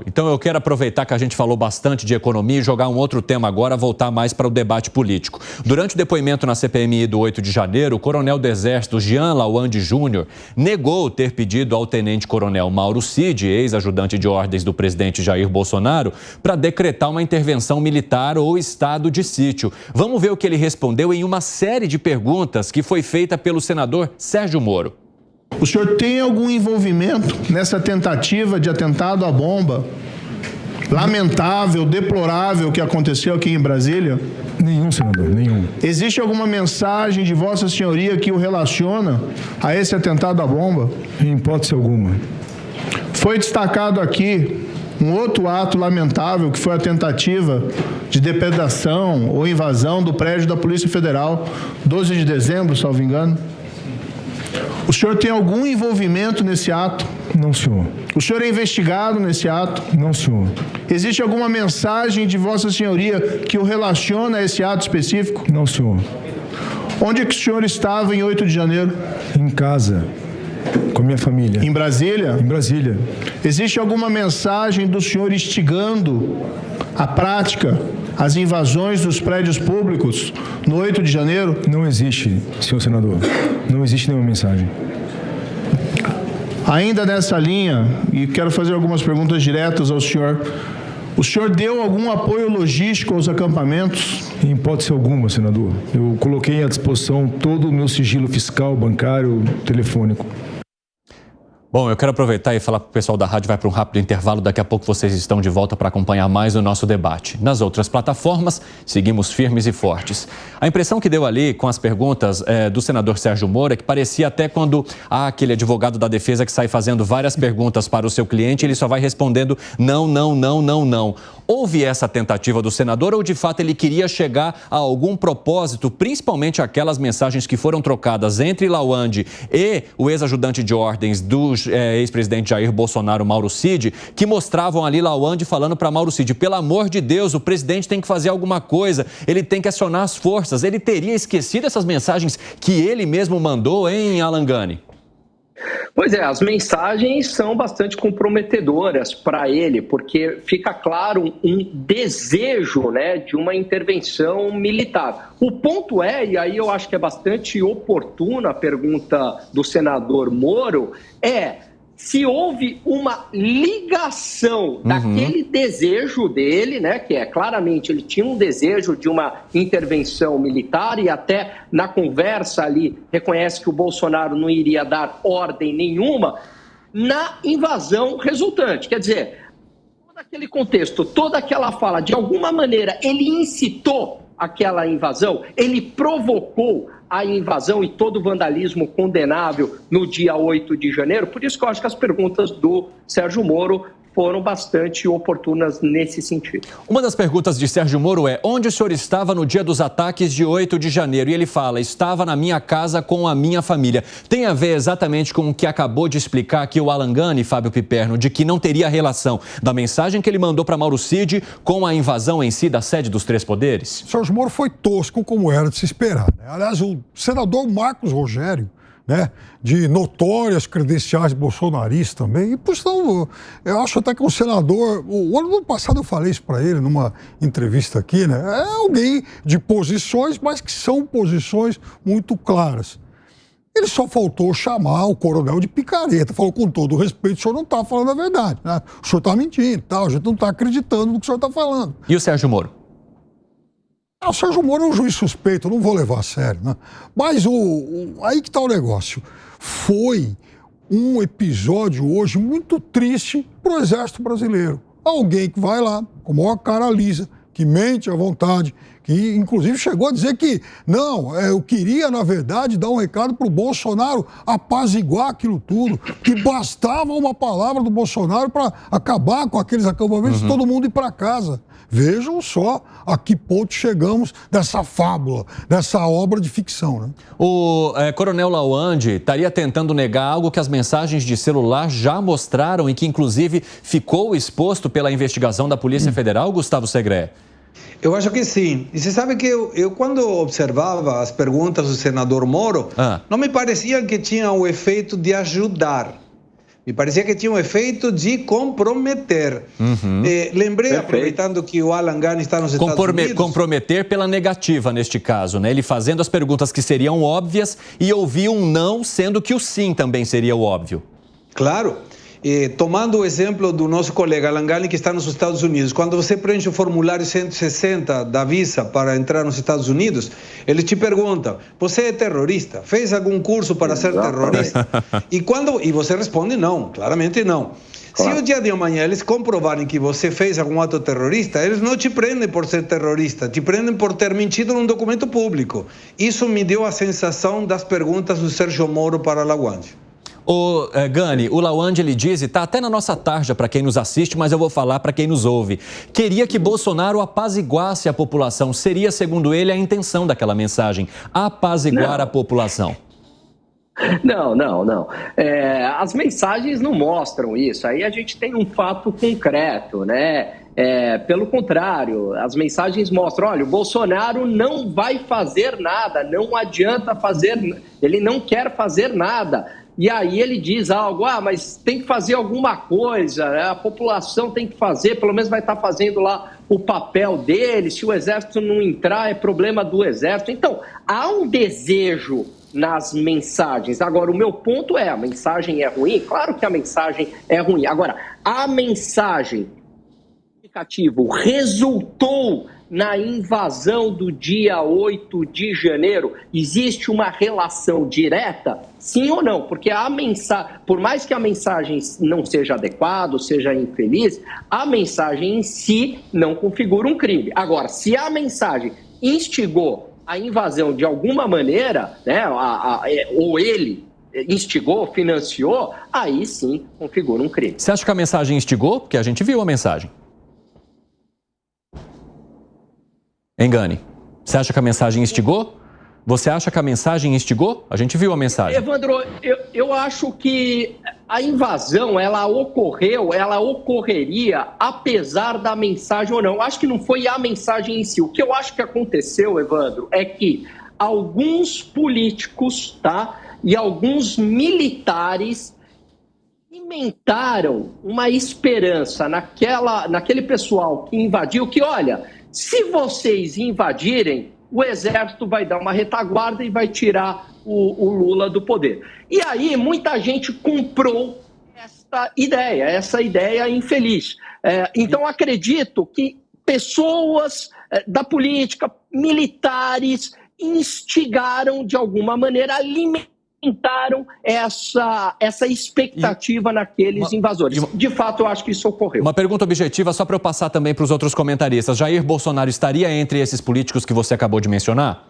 Então eu quero aproveitar que a gente falou bastante de economia e jogar um outro tema agora, voltar mais para o debate político. Durante o depoimento na CPMI do 8 de janeiro, o coronel do Exército Jean Lawande Júnior negou ter pedido ao tenente-coronel Mauro Cid, ex-ajudante de ordens do presidente Jair Bolsonaro, para decretar uma intervenção militar ou estado de sítio. Vamos ver o que ele respondeu em uma série de perguntas que foi feita pelo senador Sérgio Moro. O senhor tem algum envolvimento nessa tentativa de atentado à bomba lamentável, deplorável que aconteceu aqui em Brasília? Nenhum, senador, nenhum. Existe alguma mensagem de Vossa Senhoria que o relaciona a esse atentado à bomba? Em hipótese alguma. Foi destacado aqui um outro ato lamentável que foi a tentativa de depredação ou invasão do prédio da Polícia Federal, 12 de dezembro, salvo engano. O senhor tem algum envolvimento nesse ato? Não, senhor. O senhor é investigado nesse ato? Não, senhor. Existe alguma mensagem de Vossa Senhoria que o relaciona a esse ato específico? Não, senhor. Onde é que o senhor estava em 8 de janeiro? Em casa, com a minha família. Em Brasília? Em Brasília. Existe alguma mensagem do senhor instigando a prática, as invasões dos prédios públicos no 8 de janeiro? Não existe, senhor senador. Não existe nenhuma mensagem. Ainda nessa linha, e quero fazer algumas perguntas diretas ao senhor, o senhor deu algum apoio logístico aos acampamentos? Em hipótese alguma, senador. Eu coloquei à disposição todo o meu sigilo fiscal, bancário, telefônico. Bom, eu quero aproveitar e falar para o pessoal da rádio, vai para um rápido intervalo, daqui a pouco vocês estão de volta para acompanhar mais o nosso debate. Nas outras plataformas, seguimos firmes e fortes. A impressão que deu ali com as perguntas do senador Sérgio Moro é que parecia até quando há aquele advogado da defesa que sai fazendo várias perguntas para o seu cliente e ele só vai respondendo não, não, não, não, não. Houve essa tentativa do senador ou de fato ele queria chegar a algum propósito, principalmente aquelas mensagens que foram trocadas entre Lawande e o ex-ajudante de ordens do ex-presidente Jair Bolsonaro, Mauro Cid, que mostravam ali Lawande falando para Mauro Cid, pelo amor de Deus, o presidente tem que fazer alguma coisa, ele tem que acionar as forças. Ele teria esquecido essas mensagens que ele mesmo mandou, hein, Alan Gani? Pois é, as mensagens são bastante comprometedoras para ele, porque fica claro um desejo, né, de uma intervenção militar. O ponto é, e aí eu acho que é bastante oportuna a pergunta do senador Moro, se houve uma ligação daquele desejo dele, né, que é claramente ele tinha um desejo de uma intervenção militar e até na conversa ali reconhece que o Bolsonaro não iria dar ordem nenhuma na invasão resultante. Quer dizer, todo aquele contexto, toda aquela fala, de alguma maneira ele incitou aquela invasão, ele provocou a invasão e todo o vandalismo condenável no dia 8 de janeiro. Por isso que eu acho que as perguntas do Sérgio Moro foram bastante oportunas nesse sentido. Uma das perguntas de Sérgio Moro é: onde o senhor estava no dia dos ataques de 8 de janeiro? E ele fala: estava na minha casa com a minha família. Tem a ver exatamente com o que acabou de explicar aqui o Alan Gani, Fábio Piperno, de que não teria relação da mensagem que ele mandou para Mauro Cid com a invasão em si da sede dos três poderes? Sérgio Moro foi tosco, como era de se esperar, né? Aliás, o senador Marcos Rogério, né, de notórias credenciais bolsonaristas também. E, por sinal, eu acho até que um senador... O ano passado eu falei isso para ele numa entrevista aqui, né? É alguém de posições, mas que são posições muito claras. Ele só faltou chamar o coronel de picareta. Falou, com todo o respeito, o senhor não está falando a verdade, né? O senhor está mentindo, tá? A gente não está acreditando no que o senhor está falando. E o Sérgio Moro? O Sérgio Moro é um juiz suspeito, eu não vou levar a sério, né? Mas aí que está o negócio. Foi um episódio hoje muito triste para o Exército Brasileiro. Alguém que vai lá, com a maior cara lisa, que mente à vontade, que inclusive chegou a dizer que, não, eu queria, na verdade, dar um recado para o Bolsonaro apaziguar aquilo tudo, que bastava uma palavra do Bolsonaro para acabar com aqueles acampamentos e todo mundo ir para casa. Vejam só a que ponto chegamos dessa fábula, dessa obra de ficção, né? O coronel Lawande estaria tentando negar algo que as mensagens de celular já mostraram e que, inclusive, ficou exposto pela investigação da Polícia Federal, Gustavo Segré? Eu acho que sim. E você sabe que eu quando observava as perguntas do senador Moro, não me parecia que tinha o efeito de ajudar. Me parecia que tinha um efeito de comprometer. Lembrei, aproveitando que o Alan Gani está nos Estados Unidos... Comprometer pela negativa, neste caso, né? Ele fazendo as perguntas que seriam óbvias e ouvir um não, sendo que o sim também seria o óbvio. Claro. Tomando o exemplo do nosso colega Alan Gani, que está nos Estados Unidos, quando você preenche o formulário 160 da Visa para entrar nos Estados Unidos, ele te pergunta: você é terrorista? Fez algum curso para ser terrorista? E você responde não, claramente não. Claro. Se o dia de amanhã eles comprovarem que você fez algum ato terrorista, eles não te prendem por ser terrorista, te prendem por ter mentido num documento público. Isso me deu a sensação das perguntas do Sérgio Moro para Lawande. Ô, Gani, o Lawande, ele diz, e está até na nossa tarja para quem nos assiste, mas eu vou falar para quem nos ouve. Queria que Bolsonaro apaziguasse a população. Seria, segundo ele, a intenção daquela mensagem, apaziguar a população. Não. As mensagens não mostram isso. Aí a gente tem um fato concreto, né? Pelo contrário, as mensagens mostram, olha, o Bolsonaro não vai fazer nada, não adianta fazer, ele não quer fazer nada. E aí ele diz algo, mas tem que fazer alguma coisa, né? A população tem que fazer, pelo menos vai estar fazendo lá o papel dele, se o exército não entrar é problema do exército. Então, há um desejo nas mensagens. Agora, o meu ponto é, a mensagem é ruim? Claro que a mensagem é ruim. Agora, a mensagem resultou na invasão do dia 8 de janeiro? Existe uma relação direta? Sim ou não? Porque a mensagem, por mais que a mensagem não seja adequada, seja infeliz, a mensagem em si não configura um crime. Agora, se a mensagem instigou a invasão de alguma maneira, né, ou ele instigou, financiou, aí sim configura um crime. Você acha que a mensagem instigou? Porque a gente viu a mensagem. Engane. Você acha que a mensagem instigou? Você acha que a mensagem instigou? A gente viu a mensagem. Evandro, eu acho que a invasão, ela ocorreria apesar da mensagem ou não. Eu acho que não foi a mensagem em si. O que eu acho que aconteceu, Evandro, é que alguns políticos, e alguns militares alimentaram uma esperança naquele pessoal que invadiu, que, olha, se vocês invadirem, o exército vai dar uma retaguarda e vai tirar o Lula do poder. E aí muita gente comprou essa ideia infeliz. Então acredito que pessoas da política, militares, instigaram de alguma maneira, alimentaram essa expectativa naqueles invasores. De fato, eu acho que isso ocorreu. Uma pergunta objetiva, só para eu passar também para os outros comentaristas. Jair Bolsonaro estaria entre esses políticos que você acabou de mencionar?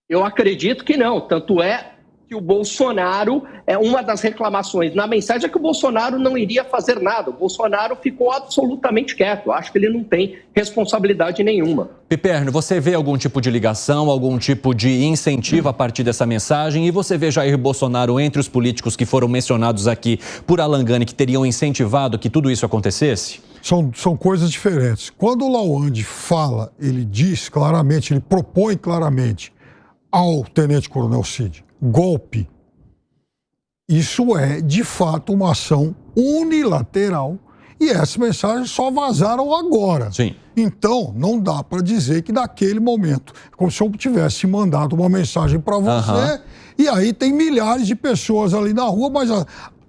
Eu acredito que não. Tanto é que o Bolsonaro, uma das reclamações na mensagem é que o Bolsonaro não iria fazer nada. O Bolsonaro ficou absolutamente quieto. Acho que ele não tem responsabilidade nenhuma. Piperno, você vê algum tipo de ligação, algum tipo de incentivo a partir dessa mensagem? E você vê Jair Bolsonaro entre os políticos que foram mencionados aqui por Alan Gani, que teriam incentivado que tudo isso acontecesse? São coisas diferentes. Quando o Lawande fala, ele diz claramente, ele propõe claramente ao tenente-coronel Cid golpe, isso é de fato uma ação unilateral e essas mensagens só vazaram agora. Sim. Então não dá para dizer que naquele momento, como se eu tivesse mandado uma mensagem para você, e aí tem milhares de pessoas ali na rua, mas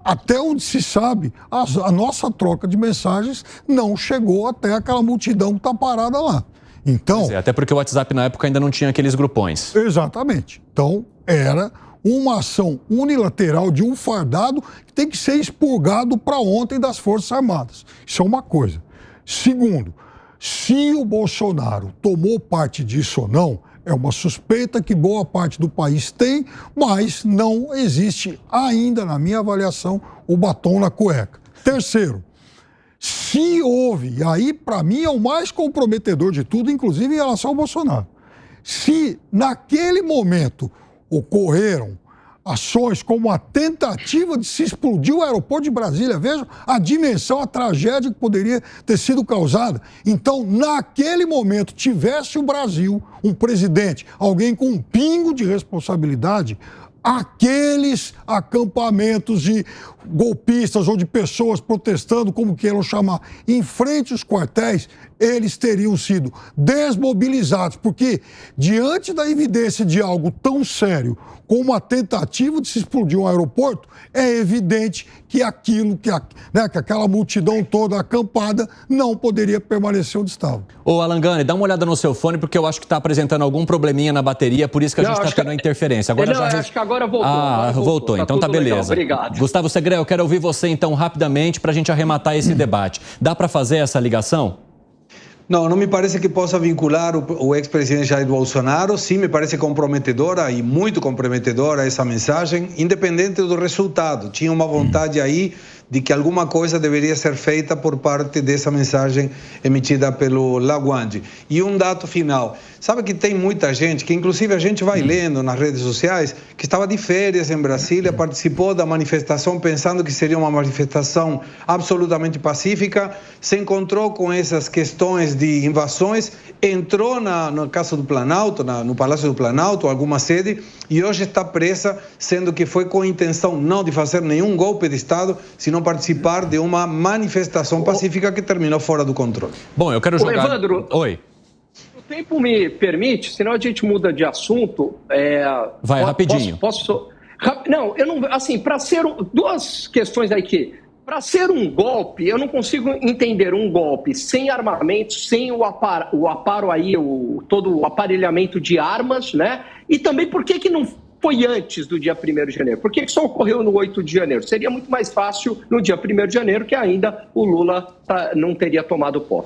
até onde se sabe, a nossa troca de mensagens não chegou até aquela multidão que está parada lá. Então, até porque o WhatsApp na época ainda não tinha aqueles grupões. Exatamente. Então, era uma ação unilateral de um fardado que tem que ser expurgado para ontem das Forças Armadas. Isso é uma coisa. Segundo, se o Bolsonaro tomou parte disso ou não, é uma suspeita que boa parte do país tem, mas não existe ainda, na minha avaliação, o batom na cueca. Terceiro, se houve, e aí para mim é o mais comprometedor de tudo, inclusive em relação ao Bolsonaro, se naquele momento ocorreram ações como a tentativa de se explodir o aeroporto de Brasília, vejam a dimensão, a tragédia que poderia ter sido causada. Então, naquele momento, tivesse o Brasil um presidente, alguém com um pingo de responsabilidade, aqueles acampamentos de golpistas ou de pessoas protestando, como queiram chamar, em frente aos quartéis, eles teriam sido desmobilizados, porque diante da evidência de algo tão sério como a tentativa de se explodir um aeroporto, é evidente que aquilo, que aquela multidão toda acampada não poderia permanecer onde estava. Ô, Alangani, dá uma olhada no seu fone, porque eu acho que está apresentando algum probleminha na bateria, por isso que a gente está tendo a interferência. Agora acho que agora voltou. Voltou. Então tá beleza. Legal, obrigado. Gustavo Segré, eu quero ouvir você então rapidamente para a gente arrematar esse debate. Dá para fazer essa ligação? Não me parece que possa vincular o ex-presidente Jair Bolsonaro. Sim, me parece comprometedora e muito comprometedora essa mensagem, independente do resultado. Tinha uma vontade aí de que alguma coisa deveria ser feita por parte dessa mensagem emitida pelo Lagrange. E um dado final. Sabe que tem muita gente, que inclusive a gente vai lendo nas redes sociais, que estava de férias em Brasília, participou da manifestação pensando que seria uma manifestação absolutamente pacífica, se encontrou com essas questões de invasões, entrou na Casa do Planalto, no Palácio do Planalto, alguma sede, e hoje está presa, sendo que foi com a intenção não de fazer nenhum golpe de Estado, senão participar de uma manifestação pacífica que terminou fora do controle. Bom, eu quero jogar... Evandro, Oi. O tempo me permite, senão a gente muda de assunto. Vai, rapidinho. Não, eu não... Assim, para ser... Duas questões aí que... Para ser um golpe, eu não consigo entender um golpe sem armamento, sem todo o aparelhamento de armas, né? E também por que não foi antes do dia 1º de janeiro? Por que só ocorreu no 8 de janeiro? Seria muito mais fácil no dia 1º de janeiro, que ainda o Lula não teria tomado posse.